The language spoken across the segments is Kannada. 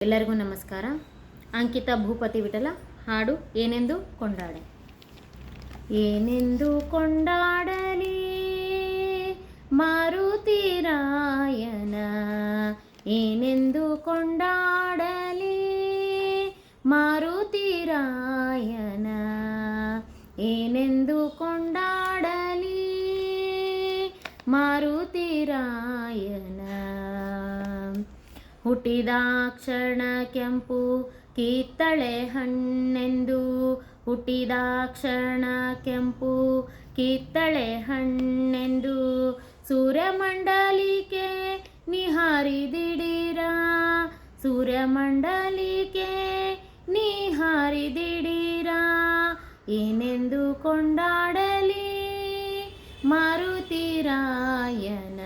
ಎಲ್ಲರಿಗೂ ನಮಸ್ಕಾರ. ಅಂಕಿತಾ ಭೂಪತಿ ವಿಠಲ ಹಾಡು ಏನೆಂದು ಕೊಂಡಾಡೆ. ಏನೆಂದು ಕೊಂಡಾಡಲಿ ಮಾರುತಿರಾಯನ, ಏನೆಂದು ಕೊಂಡಾಡಲಿ ಮಾರುತಿರಾಯನ, ಏನೆಂದು ಕೊಂಡಾಡಲಿ ಮಾರುತಿರಾಯನ. ಹುಟ್ಟಿದಾಕ್ಷಣ ಕೆಂಪು ಕಿತ್ತಳೆ ಹಣ್ಣೆಂದು, ಹುಟ್ಟಿದಾಕ್ಷಣ ಕೆಂಪು ಕಿತ್ತಳೆ ಹಣ್ಣೆಂದು, ಸೂರ್ಯಮಂಡಲಿಕೆ ನಿಹಾರಿದಿಡಿರ, ಸೂರ್ಯಮಂಡಲಿಕೆ ನಿಹಾರಿದಿಡಿರ. ಏನೆಂದು ಕೊಂಡಾಡಲಿ ಮಾರುತಿರಾಯನ,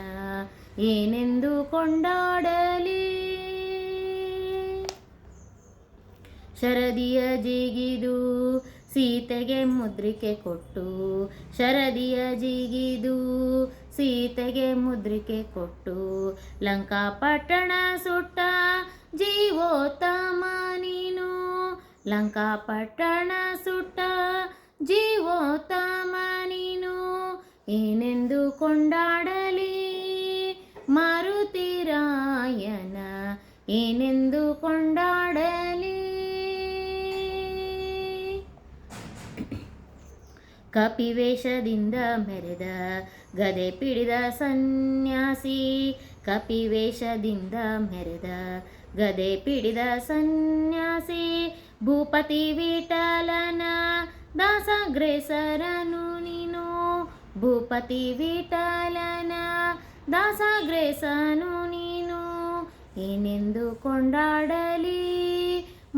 ಏನೆಂದು ಕೊಂಡಾಡಲಿ. ಶರದಿಯ ಜಿಗಿದು ಸೀತೆಗೆ ಮುದ್ರಿಕೆ ಕೊಟ್ಟು, ಶರದಿಯ ಜಿಗಿದು ಸೀತೆಗೆ ಮುದ್ರಿಕೆ ಕೊಟ್ಟು, ಲಂಕಾಪಟ್ಟಣ ಸುಟ್ಟ ಜೀವೋತ್ತಮ ನೀನು, ಲಂಕಾಪಟ್ಟಣ ಸುಟ್ಟ ಜೀವೋತ್ತಮ ನೀನು. ಏನೆಂದು ಕೊಂಡಾಡಲಿ ಮಾರುತಿರಾಯನ, ಏನೆಂದು ಕೊಂಡಾಡಲಿ. ಕಪಿವೇಷದಿಂದ ಮೆರೆದ ಗದೆ ಪಿಡಿದ ಸನ್ಯಾಸಿ, ಕಪಿವೇಷದಿಂದ ಮೆರೆದ ಗದೆ ಪಿಡಿದ ಸನ್ಯಾಸಿ, ಭೂಪತಿ ವಿಠಲನ ದಾಸಗ್ರೇಸರನು ನೀನು, ಭೂಪತಿ ವಿಠಲನ ದಾಸಗ್ರೇಸನು ನೀನು. ಏನೆಂದು ಕೊಂಡಾಡಲಿ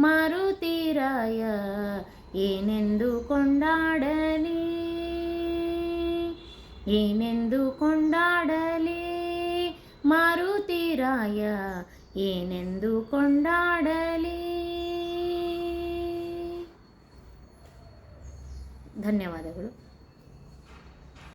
ಮಾರುತಿರಾಯ, ಏನೆಂದು ಕೊಂಡಾಡಲಿ, ಏನೆಂದು ಕೊಂಡಾಡಲಿ ಮಾರುತಿರಾಯ, ಏನೆಂದು ಕೊಂಡಾಡಲಿ. ಧನ್ಯವಾದಗಳು.